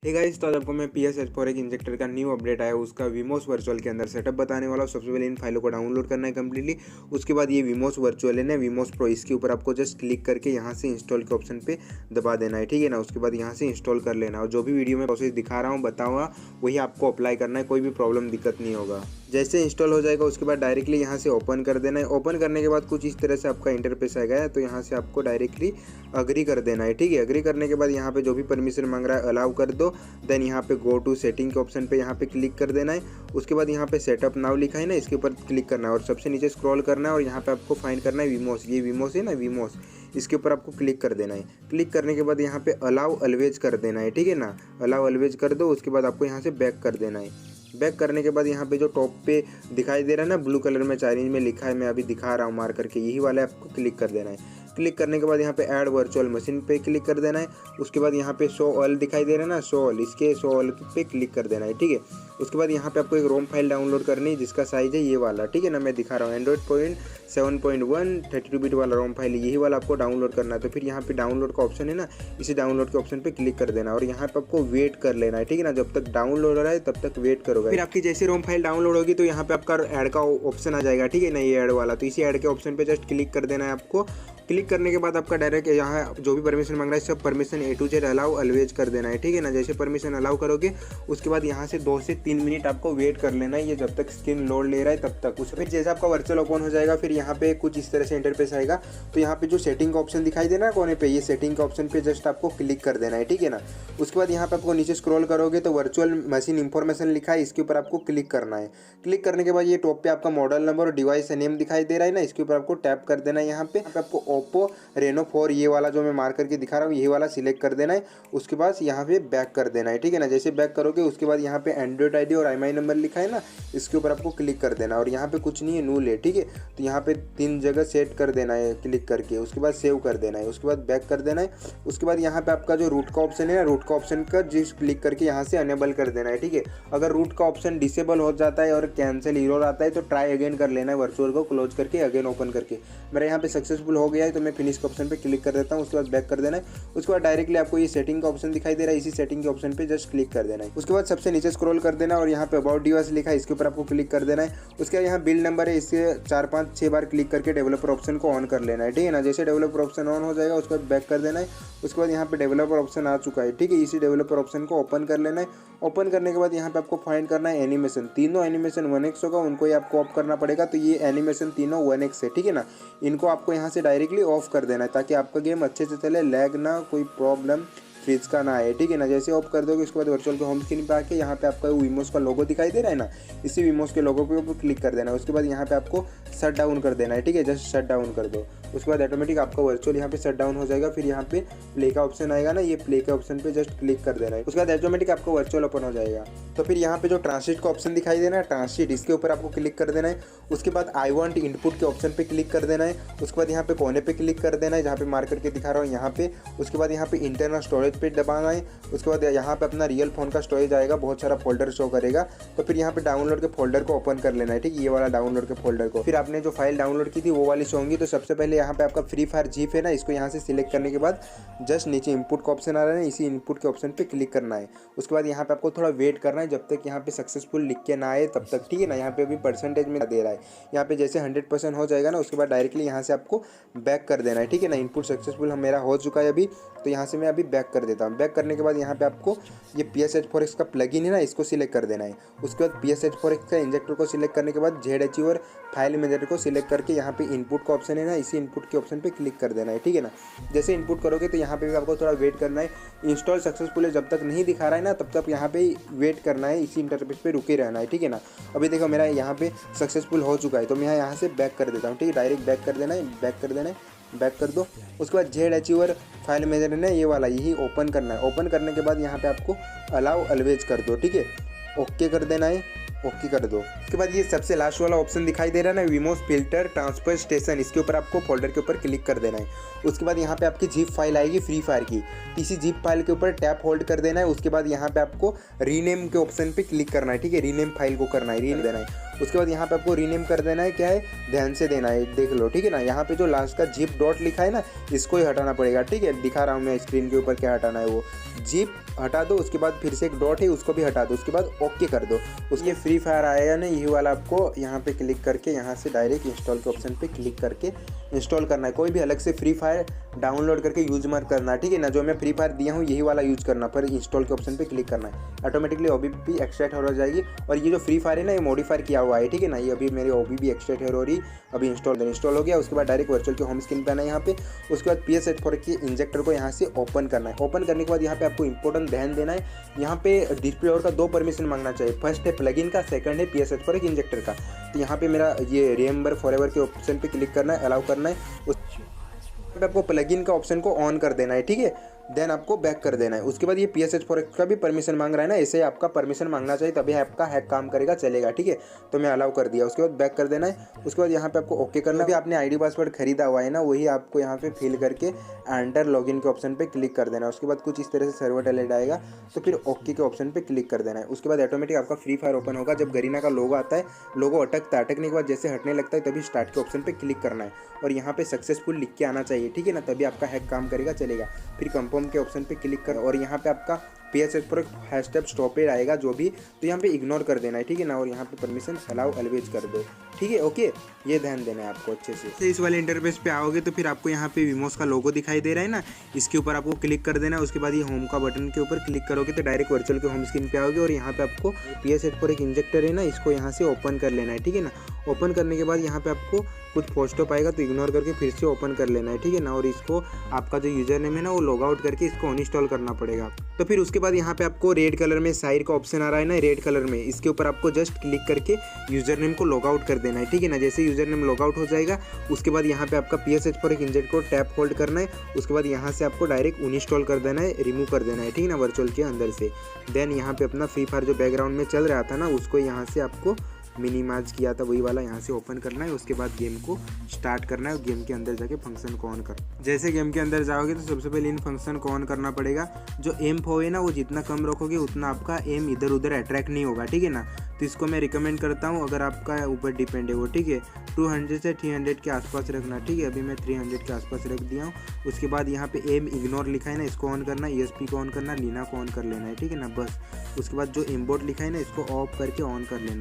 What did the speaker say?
Hey guys, तो आज आपको मैं PS H4 इंजेक्टर का न्यू अपडेट आया उसका विमोस वर्चुअल के अंदर सेटअप बताने वाला हूँ। सबसे पहले इन फाइलों को डाउनलोड करना है कम्प्लीटली। उसके बाद ये विमोस वर्चुअल है ना, विमोस प्रो, इसके ऊपर आपको जस्ट क्लिक करके यहाँ से इंस्टॉल के ऑप्शन पे दबा देना है, ठीक है ना। उसके बाद यहाँ से इंस्टॉल कर लेना और जो भी वीडियो में प्रोसेस दिखा रहा हूँ बताऊँगा वही आपको अप्लाई करना है, कोई भी प्रॉब्लम दिक्कत नहीं होगा। जैसे इंस्टॉल हो जाएगा उसके बाद डायरेक्टली यहाँ से ओपन कर देना है। ओपन करने के बाद कुछ इस तरह से आपका इंटरफेस आएगा, तो यहाँ से आपको डायरेक्टली अग्री कर देना है, ठीक है। अग्री करने के बाद यहाँ पे जो भी परमिशन मांग रहा है अलाउ कर दो। देन यहाँ पे गो टू सेटिंग के ऑप्शन पे यहाँ पे क्लिक कर देना है। उसके बाद यहाँ पे सेटअप नाउ लिखा है ना, इसके ऊपर क्लिक करना है और सबसे नीचे स्क्रॉल करना है और यहाँ पे आपको फाइंड करना है विमोस। ये विमोस है ना, विमोस, इसके ऊपर आपको क्लिक कर देना है। क्लिक करने के बाद यहाँ पे अलाउ अलवेज कर देना है, ठीक है ना। अलाउ अलवेज कर दो। उसके बाद आपको यहाँ से बैक कर देना है। बैक करने के बाद यहाँ पे जो टॉप पे दिखाई दे रहा है ना, ब्लू कलर में चाइनीज में लिखा है, मैं अभी दिखा रहा हूँ मार्क करके, यही वाला आपको क्लिक कर देना है। क्लिक करने के बाद यहाँ पे ऐड वर्चुअल मशीन पे क्लिक कर देना है। उसके बाद यहाँ पे शो ऑल दिखाई दे रहा है ना, शो ऑल, इसके शो ऑल पे क्लिक कर देना है, ठीक है। उसके बाद यहाँ पे आपको एक रोम फाइल डाउनलोड करनी है जिसका साइज है ये वाला, ठीक है ना, मैं दिखा रहा हूँ Android 7.1 32 बिट वाला रोम फाइल, यही वाला आपको डाउनलोड करना है। तो फिर यहाँ पे डाउनलोड का ऑप्शन है ना, इसी डाउनलोड के ऑप्शन पे क्लिक कर देना और यहाँ पे आपको वेट कर लेना है, ठीक है ना। जब तक डाउनलोड हो रहा है तब तक वेट करोगे। फिर आपकी जैसे रोम फाइल डाउनलोड होगी तो यहाँ पे आपका ऐड का ऑप्शन आ जाएगा, ठीक है ना, ये ऐड वाला। तो इसी ऐड के ऑप्शन पे जस्ट क्लिक कर देना है आपको। क्लिक करने के बाद आपका डायरेक्ट यहाँ जो भी परमिशन मांग रहा है सब permission A to Z allow always कर देना है, ठीक है ना। जैसे परमिशन अलाउ करोगे उसके बाद यहाँ से 2 से 3 मिनट आपको वेट कर लेना है, ये जब तक स्क्रीन लोड ले रहा है तब तक। उसके फिर जैसे आपका वर्चुअल ओपन हो जाएगा फिर यहाँ पे कुछ इस तरह से इंटरफेस आएगा। तो यहाँ पे जो सेटिंग का ऑप्शन दिखाई दे रहा है कोने पे, ये सेटिंग का ऑप्शन पे जस्ट आपको क्लिक कर देना है, ठीक है ना। उसके बाद यहाँ पे आपको नीचे स्क्रॉल करोगे तो वर्चुअल मशीन इंफॉर्मेशन लिखा है, इसके ऊपर आपको क्लिक करना है। क्लिक करने के बाद ये टॉप पे आपका मॉडल नंबर और डिवाइस नेम दिखाई दे रहा है ना, इसके ऊपर आपको टैप कर देना है। यहाँ पे आपको ओप्पो रेनो 4 ये वाला जो मैं मार्क करके दिखा रहा हूँ यही वाला सिलेक्ट कर देना है। उसके बाद यहाँ पे बैक कर देना है, ठीक है ना। जैसे बैक करोगे उसके बाद यहाँ पे एंड्रॉइड आईडी और IMEI नंबर लिखा है ना, इसके ऊपर आपको क्लिक कर देना और यहाँ पे कुछ नहीं है, नूल है, ठीक है। तो यहाँ पे 3 जगह सेट कर देना है क्लिक करके, उसके बाद सेव कर देना है, उसके बाद बैक कर देना है। उसके बाद यहाँ पे आपका जो रूट का ऑप्शन है ना, रूट का ऑप्शन का जिस क्लिक करके यहाँ से अनेबल कर देना है, ठीक है। अगर रूट का ऑप्शन डिसेबल हो जाता है और कैंसिल एरर आता है तो ट्राई अगेन कर लेना है, वर्चुअल को क्लोज करके अगेन ओपन करके। मेरा यहाँ पे सक्सेसफुल हो गया है तो मैं फिनिश के ऑप्शन पे क्लिक कर देता हूँ। उसके बाद बैक कर देना है। उसके बाद डायरेक्टली आपको ये सेटिंग का ऑप्शन दिखाई दे रहा है, इसी सेटिंग के ऑप्शन पे जस्ट क्लिक कर देना है। उसके बाद सबसे नीचे स्क्रॉल कर देना और यहाँ पे अबाउट डिवाइस लिखा है, इसके ऊपर आपको क्लिक कर देना है। उसके बाद यहाँ बिल्ड नंबर है, इससे 4 5 6 बार क्लिक करके डेवलपर ऑप्शन को ऑन कर लेना है, ठीक है ना। जैसे डेवलपर ऑप्शन ऑन हो जाएगा उसके बाद बैक कर देना है। उसके बाद यहाँ पे डेवलपर ऑप्शन आ चुका है, ठीक है, इसी डेवलपर ऑप्शन को ओपन कर लेना है। ओपन करने के बाद यहाँ पे आपको फाइंड करना है एनिमेशन, तीनों एनिमेशन 1x होगा, उनको ही आपको ऑफ करना पड़ेगा। तो ये एनिमेशन तीनों 1x है, ठीक है ना। इनको आपको यहाँ से डायरेक्टली ऑफ कर देना है ताकि आपका गेम अच्छे से चले, लैग ना, कोई प्रॉब्लम फ्रीज का ना आए, ठीक है ना। जैसे ऑफ कर दोगे उसके बाद वर्चुअल के होम स्क्रीन पे आके यहाँ पे आपका विमोस का लोगो दिखाई दे रहा है ना, इसी विमोस के लोगो के ऊपर क्लिक कर देना है। उसके बाद यहाँ पे आपको शट डाउन कर देना है, ठीक है, जस्ट शट डाउन कर दो। उसके बाद ऑटोमेटिक आपका वर्चुअल यहाँ पे शट डाउन हो जाएगा। फिर यहाँ पे प्ले का ऑप्शन आएगा ना, ये प्ले के ऑप्शन पे जस्ट क्लिक कर देना है। उसके बाद ऑटोमेटिक आपका वर्चुअल ओपन हो जाएगा। तो फिर यहाँ पे जो ट्रांसलेट का ऑप्शन दिखाई देना है, ट्रांसलेट, इसके ऊपर आपको क्लिक कर देना है। उसके बाद आई वांट इनपुट के ऑप्शन पे क्लिक कर देना है। उसके बाद यहाँ पे कोने पे क्लिक कर देना है जहाँ पे मार्क करके दिखा रहा हूँ यहाँ पे। उसके बाद यहाँ पे इंटरनल स्टोरेज पे दबाना है। उसके बाद यहाँ पे अपना रियल फोन का स्टोरेज आएगा, बहुत सारा फोल्डर शो करेगा। तो फिर यहाँ पे डाउनलोड के फोल्डर को ओपन कर लेना है, ठीक है, ये वाला डाउनलोड के फोल्डर को। फिर आपने जो फाइल डाउनलोड की थी वो वाली शो होंगी। तो सबसे पहले यहाँ पे आपका फ्री फायर जीप है ना, इसको यहाँ से सिलेक्ट करने के बाद जस्ट नीचे इनपुट का ऑप्शन आ रहा है, इसी इनपुट के ऑप्शन पे क्लिक करना है। उसके बाद यहाँ पे आपको थोड़ा वेट करना है जब तक यहाँ पे सक्सेसफुल लिख के ना आए तब तक, ठीक है ना। यहाँ पे अभी परसेंटेज में दे रहा है, यहाँ पे जैसे 100% हो जाएगा ना उसके बाद डायरेक्टली यहाँ से आपको बैक कर देना है, ठीक है ना। इनपुट सक्सेसफुल मेरा हो चुका है अभी, तो यहाँ से मैं अभी बैक कर देता हूँ। बैक करने के बाद यहाँ पे आपको ये PS H4 का प्लगइन है ना, इसको सिलेक्ट कर देना है। उसके बाद PS H4 का इंजेक्टर को सिलेक्ट करने के बाद ZHEver फाइल मैनेजर को सिलेक्ट करके यहाँ पे इनपुट का ऑप्शन है ना, इसी इनपुट के ऑप्शन पे क्लिक कर देना है, ठीक है ना। जैसे इनपुट करोगे तो यहाँ पे भी आपको थोड़ा वेट करना है। इंस्टॉल सक्सेसफुल है, जब तक नहीं दिखा रहा है ना तब तक यहाँ पे वेट करना है, इसी इंटरफेस पे रुके रहना है, ठीक है ना। अभी देखो मेरा यहाँ पे सक्सेसफुल हो चुका है तो मैं यहाँ से बैक कर देता हूँ, ठीक है, डायरेक्ट बैक कर देना है, बैक कर देना है, बैक कर दो। उसके बाद ZHEver फाइल मैनेजर है ना, ये वाला, यही ओपन करना है। ओपन करने के बाद यहाँ पे आपको अलाउ अलवेज कर दो, ठीक है, ओके कर देना है, ओके कर दो। उसके बाद ये सबसे लास्ट वाला ऑप्शन दिखाई दे रहा है ना, विमोस फिल्टर ट्रांसफर स्टेशन, इसके ऊपर आपको फोल्डर के ऊपर क्लिक कर देना है। उसके बाद यहाँ पे आपकी जिप फाइल आएगी फ्री फायर की, इसी जिप फाइल के ऊपर टैप होल्ड कर देना है। उसके बाद यहाँ पे आपको रीनेम के ऑप्शन पे क्लिक करना है, ठीक है, रीनेम फाइल को करना है, रीनेम देना है। उसके बाद यहाँ पे आपको रीनेम कर देना है, क्या है ध्यान से देना है, देख लो, ठीक है ना। यहाँ पे जो लास्ट का जिप डॉट लिखा है ना, इसको ही हटाना पड़ेगा, ठीक है, दिखा रहा हूँ मैं स्क्रीन के ऊपर क्या हटाना है, वो जिप हटा दो। उसके बाद फिर से एक डॉट है उसको भी हटा दो, उसके बाद ओके कर दो। उसके फ्री फायर आएगा ना, यही वाला आपको यहाँ पे क्लिक करके यहाँ से डायरेक्ट इंस्टॉल के ऑप्शन पे क्लिक करके इंस्टॉल करना है। कोई भी अलग से फ्री फायर डाउनलोड करके यूज मत करना, ठीक है ना। जो मैं फ्री फायर दिया हूँ यही वाला यूज करना, पर इंस्टॉल के ऑप्शन पे क्लिक करना है, ऑटोमेटिकली ओबी भी एक्सट्रैक्ट हो जाएगी। और ये जो फ्री फायर है ना, ये मॉडिफाई किया हुआ है, ठीक है ना। ये अभी मेरी ओबी भी एक्सट्रैक्ट हो रही, अभी इंस्टॉल हो गया। उसके बाद डायरेक्ट वर्चुअल के होम स्क्रीन पे आना है यहाँ पे। उसके बाद PS84 के इंजेक्टर को यहाँ से ओपन करना है। ओपन करने के बाद यहाँ पे आपको इंपॉर्टेंट ध्यान देना है, यहाँ पे डिस्प्ले और का 2 परमिशन मांगना चाहिए। फर्स्ट है प्लगइन का, सेकंड है PS84 इंजेक्टर का। तो यहाँ पे मेरा ये रिमेंबर फॉरएवर के ऑप्शन पे क्लिक करना है, अलाउ करना है। उस पे आपको प्लगइन का ऑप्शन को ऑन कर देना है, ठीक है, देन आपको बैक कर देना है। उसके बाद ये PS84 का भी परमिशन मांग रहा है ना, ऐसे आपका परमिशन मांगना चाहिए, तभी आपका हैक काम करेगा, चलेगा, ठीक है। तो मैं अलाउ कर दिया। उसके बाद बैक कर देना है। उसके बाद यहाँ पे आपको ओके करना है। आपने आईडी पासवर्ड खरीदा हुआ है ना, वही आपको यहाँ पे फिल करके एंटर लॉगिन के ऑप्शन पे क्लिक कर देना है। उसके बाद कुछ इस तरह से सर्वर टेलेट आएगा, तो फिर ओके के ऑप्शन पे क्लिक कर देना है। उसके बाद ऑटोमेटिक आपका फ्री फायर ओपन होगा। जब गरीना का लोगो आता है, लोगो अटकता है, अटकने के बाद जैसे हटने लगता है तभी स्टार्ट के ऑप्शन पे क्लिक करना है और यहाँ पे सक्सेसफुल लिख के आना चाहिए, ठीक है ना, तभी आपका हैक काम करेगा, चलेगा। फिर कंफर्म के ऑप्शन पे क्लिक कर और यहाँ पे आपका PS84 हैशटैग स्टॉपेड आएगा जो भी, तो यहाँ पे इग्नोर कर देना है, ठीक है ना। और यहाँ पे परमिशन अलाउ ऑलवेज कर दो, ठीक है, ओके। ये ध्यान देना है आपको अच्छे से। इस वाले इंटरफेस पे आओगे तो फिर आपको यहाँ पे विमोस का लोगो दिखाई दे रहा है ना, इसके ऊपर आपको क्लिक कर देना है। उसके बाद ये होम का बटन के ऊपर क्लिक करोगे तो डायरेक्ट वर्चुअल के होम स्क्रीन पे आओगे और यहाँ पे आपको PS84 एक इंजेक्टर है ना, इसको यहाँ से ओपन कर लेना है, ठीक है ना। ओपन करने के बाद यहाँ पे आपको कुछ पोस्टअप आएगा तो इग्नोर करके फिर से ओपन कर लेना है, ठीक है ना। और इसको आपका जो यूजर नेम है ना, वो लॉग आउट करके इसको अनइंस्टॉल करना पड़ेगा। तो फिर उसके बाद यहाँ पे आपको रेड कलर में साइड का ऑप्शन आ रहा है ना, रेड कलर में, इसके ऊपर आपको जस्ट क्लिक करके यूजर नेम को लॉग आउट कर देना है, ठीक है ना। जैसे यूजर नेम लॉग आउट हो जाएगा, उसके बाद यहाँ पे आपका PS84 एक इंजेक्टर को टैप होल्ड करना है। उसके बाद यहाँ से आपको डायरेक्ट अनइंस्टॉल कर देना है, रिमूव कर देना है, ठीक है ना, वर्चुअल के अंदर से। देन यहाँ पे अपना फ्री फायर जो बैकग्राउंड में चल रहा था ना, उसको यहाँ से आपको मिनिमाइज किया था वही वाला यहाँ से ओपन करना है। उसके बाद गेम को स्टार्ट करना है और गेम के अंदर जाके फंक्शन को ऑन कर। जैसे गेम के अंदर जाओगे तो सबसे पहले इन फंक्शन को ऑन करना पड़ेगा। जो एम होए ना, वो जितना कम रखोगे उतना आपका एम इधर उधर अट्रैक्ट नहीं होगा, ठीक है ना। तो इसको मैं रिकमेंड करता हूँ, अगर आपका ऊपर डिपेंड है वो, ठीक है। 200 से 300 के आसपास रखना, ठीक है। अभी मैं 300 के आसपास रख दिया हूँ। उसके बाद यहाँ पे एम इग्नोर लिखा है ना, इसको ऑन करना, ESP को ऑन करना, लीना को ऑन कर लेना है, ठीक है ना, बस। उसके बाद जो एम बोर्ड लिखा है ना, इसको ऑफ करके ऑन कर लेना।